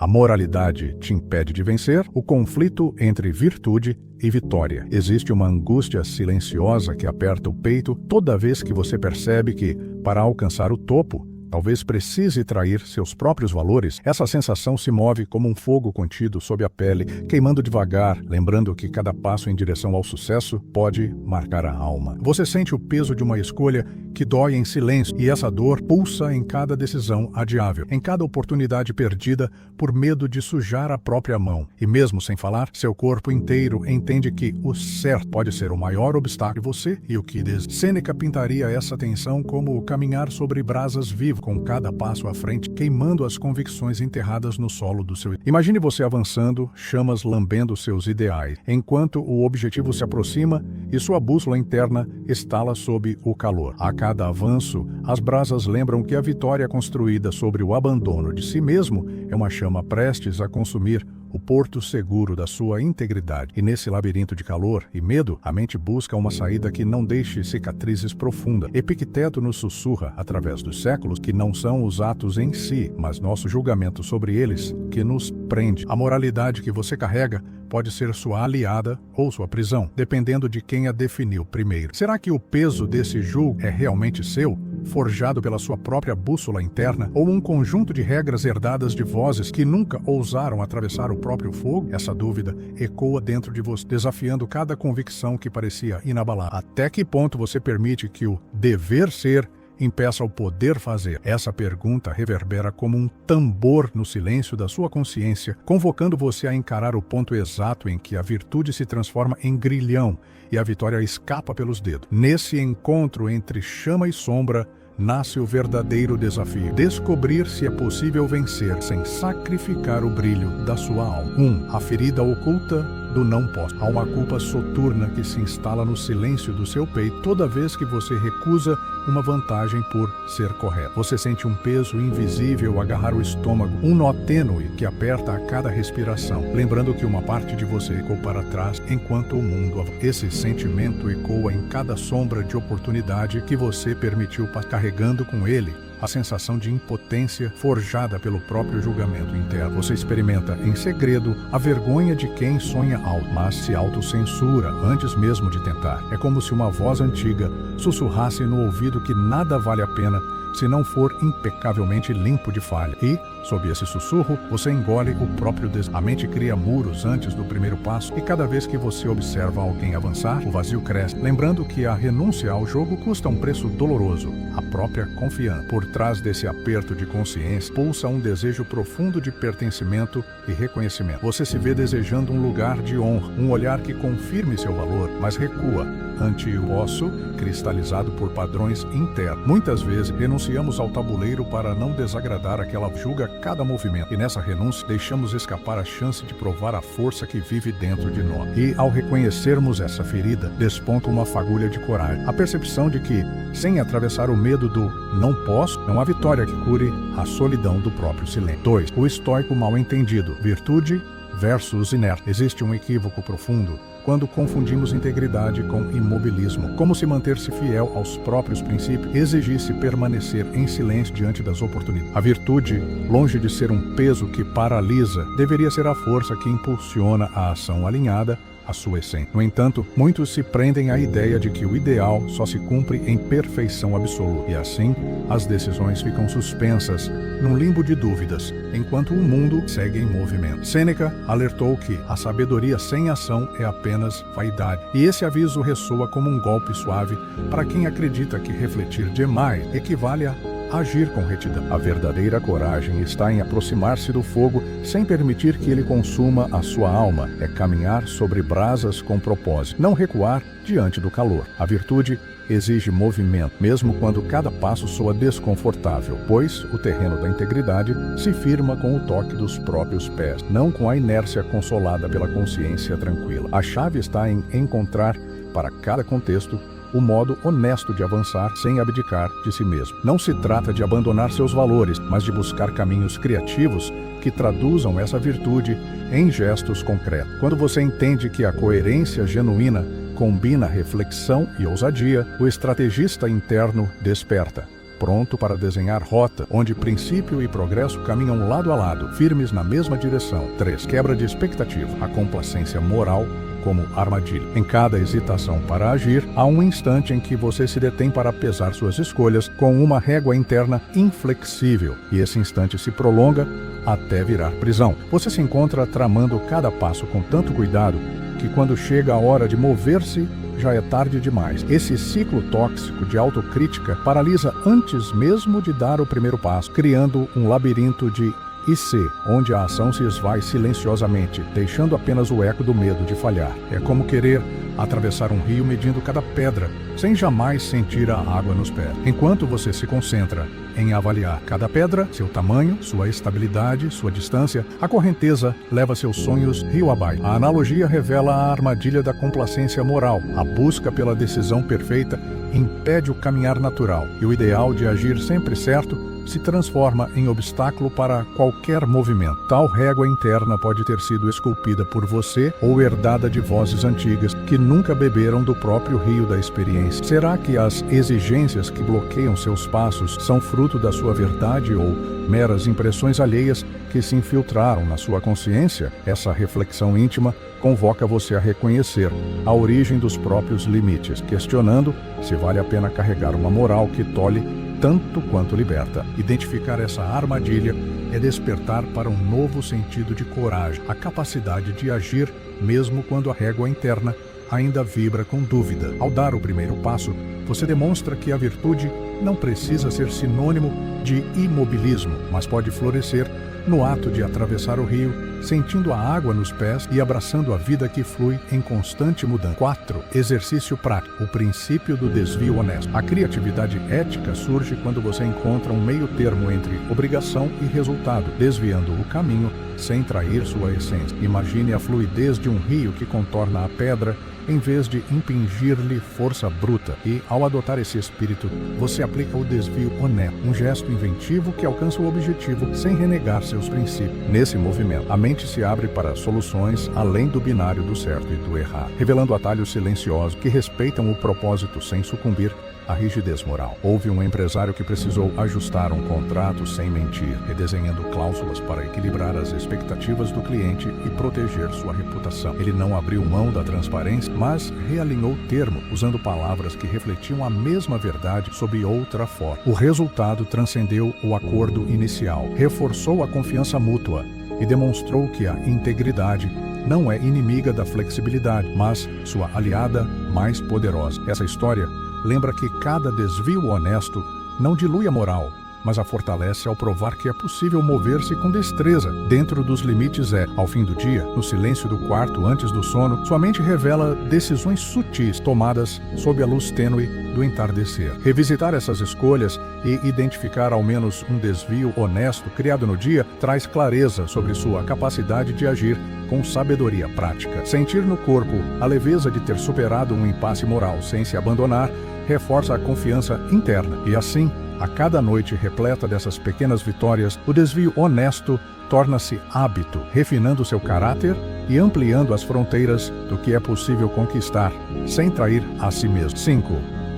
A moralidade te impede de vencer o conflito entre virtude e vitória. Existe uma angústia silenciosa que aperta o peito toda vez que você percebe que, para alcançar o topo, talvez precise trair seus próprios valores. Essa sensação se move como um fogo contido sob a pele, queimando devagar, lembrando que cada passo em direção ao sucesso pode marcar a alma. Você sente o peso de uma escolha que dói em silêncio, e essa dor pulsa em cada decisão adiável, em cada oportunidade perdida por medo de sujar a própria mão. E mesmo sem falar, seu corpo inteiro entende que o certo pode ser o maior obstáculo de você e o que deseja. Sêneca pintaria essa tensão como caminhar sobre brasas vivas, com cada passo à frente, queimando as convicções enterradas no solo do seu... Imagine você avançando, chamas lambendo seus ideais, enquanto o objetivo se aproxima e sua bússola interna estala sob o calor. A cada avanço, as brasas lembram que a vitória construída sobre o abandono de si mesmo é uma chama prestes a consumir o porto seguro da sua integridade. E nesse labirinto de calor e medo, a mente busca uma saída que não deixe cicatrizes profundas. Epicteto nos sussurra, através dos séculos, que não são os atos em si, mas nosso julgamento sobre eles, que nos prende. A moralidade que você carrega pode ser sua aliada ou sua prisão, dependendo de quem a definiu primeiro. Será que o peso desse julgo é realmente seu, forjado pela sua própria bússola interna, ou um conjunto de regras herdadas de vozes que nunca ousaram atravessar o próprio fogo? Essa dúvida ecoa dentro de você, desafiando cada convicção que parecia inabalável. Até que ponto você permite que o dever ser impeça o poder fazer? Essa pergunta reverbera como um tambor no silêncio da sua consciência, convocando você a encarar o ponto exato em que a virtude se transforma em grilhão e a vitória escapa pelos dedos. Nesse encontro entre chama e sombra, nasce o verdadeiro desafio: descobrir se é possível vencer sem sacrificar o brilho da sua alma. A ferida oculta do não posso. Há uma culpa soturna que se instala no silêncio do seu peito toda vez que você recusa uma vantagem por ser correto. Você sente um peso invisível agarrar o estômago, um nó tênue que aperta a cada respiração, lembrando que uma parte de você ficou para trás enquanto o mundo avança. Esse sentimento ecoa em cada sombra de oportunidade que você permitiu passar, carregando com ele a sensação de impotência forjada pelo próprio julgamento interno. Você experimenta, em segredo, a vergonha de quem sonha alto, mas se autocensura antes mesmo de tentar. É como se uma voz antiga sussurrasse no ouvido que nada vale a pena se não for impecavelmente limpo de falha. E, sob esse sussurro, você engole o próprio desejo. A mente cria muros antes do primeiro passo, e cada vez que você observa alguém avançar, o vazio cresce, lembrando que a renúncia ao jogo custa um preço doloroso: a própria confiança. Por trás desse aperto de consciência, pulsa um desejo profundo de pertencimento e reconhecimento. Você se vê desejando um lugar de honra, um olhar que confirme seu valor, mas recua ante o osso cristalizado por padrões internos. Muitas vezes renunciamos ao tabuleiro para não desagradar aquela julga cada movimento, e nessa renúncia deixamos escapar a chance de provar a força que vive dentro de nós. E ao reconhecermos essa ferida, desponta uma fagulha de coragem, a percepção de que, sem atravessar o medo do não posso, não há vitória que cure a solidão do próprio silêncio. 2. O estoico mal entendido: virtude versus inércia. Existe um equívoco profundo quando confundimos integridade com imobilismo, como se manter-se fiel aos próprios princípios exigisse permanecer em silêncio diante das oportunidades. A virtude, longe de ser um peso que paralisa, deveria ser a força que impulsiona a ação alinhada à sua essência. No entanto, muitos se prendem à ideia de que o ideal só se cumpre em perfeição absoluta, e assim as decisões ficam suspensas num limbo de dúvidas, enquanto o mundo segue em movimento. Sêneca alertou que a sabedoria sem ação é apenas vaidade, e esse aviso ressoa como um golpe suave para quem acredita que refletir demais equivale a agir com retidão. A verdadeira coragem está em aproximar-se do fogo sem permitir que ele consuma a sua alma. É caminhar sobre brasas com propósito, não recuar diante do calor. A virtude exige movimento, mesmo quando cada passo soa desconfortável, pois o terreno da integridade se firma com o toque dos próprios pés, não com a inércia consolada pela consciência tranquila. A chave está em encontrar, para cada contexto, o modo honesto de avançar sem abdicar de si mesmo. Não se trata de abandonar seus valores, mas de buscar caminhos criativos que traduzam essa virtude em gestos concretos. Quando você entende que a coerência genuína combina reflexão e ousadia, o estrategista interno desperta. pronto para desenhar rota, onde princípio e progresso caminham lado a lado, firmes na mesma direção. 3. Quebra de expectativa. A complacência moral como armadilha. Em cada hesitação para agir, há um instante em que você se detém para pesar suas escolhas com uma régua interna inflexível, e esse instante se prolonga até virar prisão. Você se encontra tramando cada passo com tanto cuidado que quando chega a hora de mover-se, já é tarde demais. Esse ciclo tóxico de autocrítica paralisa antes mesmo de dar o primeiro passo, criando um labirinto de e C, onde a ação se esvai silenciosamente, deixando apenas o eco do medo de falhar. É como querer atravessar um rio medindo cada pedra, sem jamais sentir a água nos pés. Enquanto você se concentra em avaliar cada pedra, seu tamanho, sua estabilidade, sua distância, a correnteza leva seus sonhos rio abaixo. A analogia revela a armadilha da complacência moral. A busca pela decisão perfeita impede o caminhar natural, e o ideal de agir sempre certo se transforma em obstáculo para qualquer movimento. Tal régua interna pode ter sido esculpida por você ou herdada de vozes antigas que nunca beberam do próprio rio da experiência. Será que as exigências que bloqueiam seus passos são fruto da sua verdade ou meras impressões alheias que se infiltraram na sua consciência? Essa reflexão íntima convoca você a reconhecer a origem dos próprios limites, questionando se vale a pena carregar uma moral que tolhe tanto quanto liberta. Identificar essa armadilha é despertar para um novo sentido de coragem, a capacidade de agir mesmo quando a régua interna ainda vibra com dúvida. Ao dar o primeiro passo, você demonstra que a virtude não precisa ser sinônimo de imobilismo, mas pode florescer no ato de atravessar o rio, sentindo a água nos pés e abraçando a vida que flui em constante mudança. 4. Exercício prático. O princípio do desvio honesto. A criatividade ética surge quando você encontra um meio termo entre obrigação e resultado, desviando o caminho sem trair sua essência. Imagine a fluidez de um rio que contorna a pedra em vez de impingir-lhe força bruta. E, ao adotar esse espírito, você aplica o desvio honesto, um gesto inventivo que alcança o objetivo sem renegar seus princípios. Nesse movimento, a mente se abre para soluções além do binário do certo e do errado, revelando atalhos silenciosos que respeitam o propósito sem sucumbir à rigidez moral. Houve um empresário que precisou ajustar um contrato sem mentir, redesenhando cláusulas para equilibrar as expectativas do cliente e proteger sua reputação. Ele não abriu mão da transparência, mas realinhou o termo, usando palavras que refletiam a mesma verdade sob outra forma. O resultado transcendeu o acordo inicial, reforçou a confiança mútua e demonstrou que a integridade não é inimiga da flexibilidade, mas sua aliada mais poderosa. Essa história lembra que cada desvio honesto não dilui a moral, mas a fortalece ao provar que é possível mover-se com destreza dentro dos limites. Ao fim do dia, no silêncio do quarto antes do sono, sua mente revela decisões sutis tomadas sob a luz tênue do entardecer. Revisitar essas escolhas e identificar ao menos um desvio honesto criado no dia traz clareza sobre sua capacidade de agir com sabedoria prática. Sentir no corpo a leveza de ter superado um impasse moral sem se abandonar reforça a confiança interna e assim, a cada noite repleta dessas pequenas vitórias, o desvio honesto torna-se hábito, refinando seu caráter e ampliando as fronteiras do que é possível conquistar, sem trair a si mesmo. 5.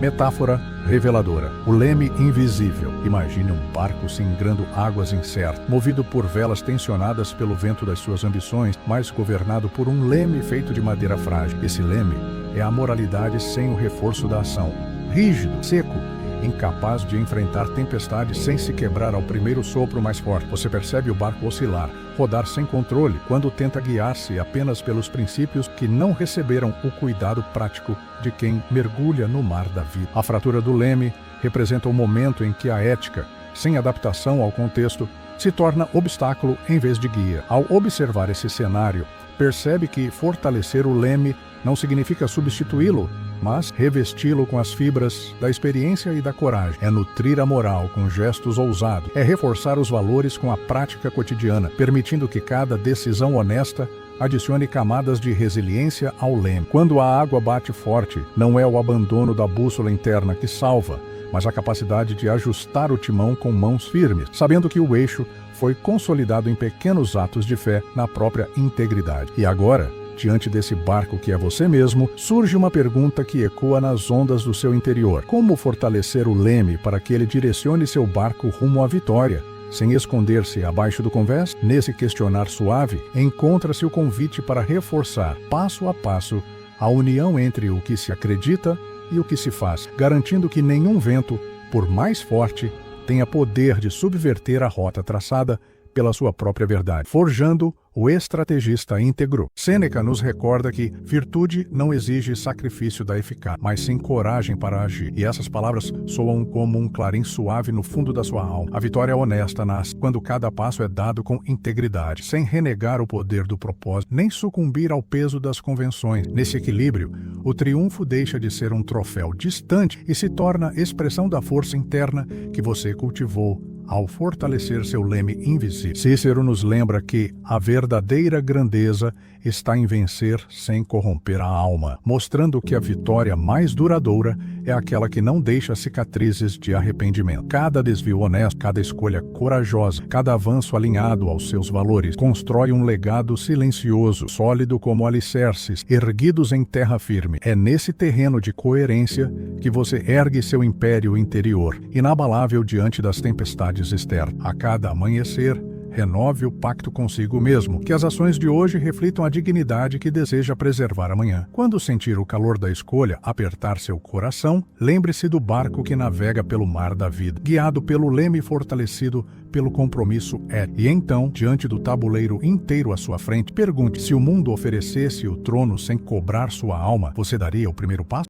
Metáfora reveladora. O leme invisível. Imagine um barco singrando águas incertas, movido por velas tensionadas pelo vento das suas ambições, mas governado por um leme feito de madeira frágil. Esse leme é a moralidade sem o reforço da ação. Rígido, seco, incapaz de enfrentar tempestades sem se quebrar ao primeiro sopro mais forte. Você percebe o barco oscilar, rodar sem controle, quando tenta guiar-se apenas pelos princípios que não receberam o cuidado prático de quem mergulha no mar da vida. A fratura do leme representa o momento em que a ética, sem adaptação ao contexto, se torna obstáculo em vez de guia. Ao observar esse cenário, percebe que fortalecer o leme não significa substituí-lo, mas revesti-lo com as fibras da experiência e da coragem. É nutrir a moral com gestos ousados. É reforçar os valores com a prática cotidiana, permitindo que cada decisão honesta adicione camadas de resiliência ao leme. Quando a água bate forte, não é o abandono da bússola interna que salva, mas a capacidade de ajustar o timão com mãos firmes, sabendo que o eixo foi consolidado em pequenos atos de fé na própria integridade. E agora, Diante desse barco que é você mesmo, surge uma pergunta que ecoa nas ondas do seu interior. Como fortalecer o leme para que ele direcione seu barco rumo à vitória? Sem esconder-se abaixo do convés, nesse questionar suave, encontra-se o convite para reforçar, passo a passo, a união entre o que se acredita e o que se faz, garantindo que nenhum vento, por mais forte, tenha poder de subverter a rota traçada pela sua própria verdade, forjando o estrategista íntegro. Sêneca nos recorda que virtude não exige sacrifício da eficácia, mas sim coragem para agir. E essas palavras soam como um clarim suave no fundo da sua alma. A vitória honesta nasce quando cada passo é dado com integridade, sem renegar o poder do propósito, nem sucumbir ao peso das convenções. Nesse equilíbrio, o triunfo deixa de ser um troféu distante e se torna expressão da força interna que você cultivou ao fortalecer seu leme invisível. Cícero nos lembra que a verdadeira grandeza está em vencer sem corromper a alma, mostrando que a vitória mais duradoura é aquela que não deixa cicatrizes de arrependimento. Cada desvio honesto, cada escolha corajosa, cada avanço alinhado aos seus valores, constrói um legado silencioso, sólido como alicerces, erguidos em terra firme. É nesse terreno de coerência que você ergue seu império interior, inabalável diante das tempestades externas. A cada amanhecer, renove o pacto consigo mesmo, que as ações de hoje reflitam a dignidade que deseja preservar amanhã. Quando sentir o calor da escolha apertar seu coração, lembre-se do barco que navega pelo mar da vida, guiado pelo leme fortalecido pelo compromisso ético. E então, diante do tabuleiro inteiro à sua frente, pergunte: se o mundo oferecesse o trono sem cobrar sua alma, você daria o primeiro passo?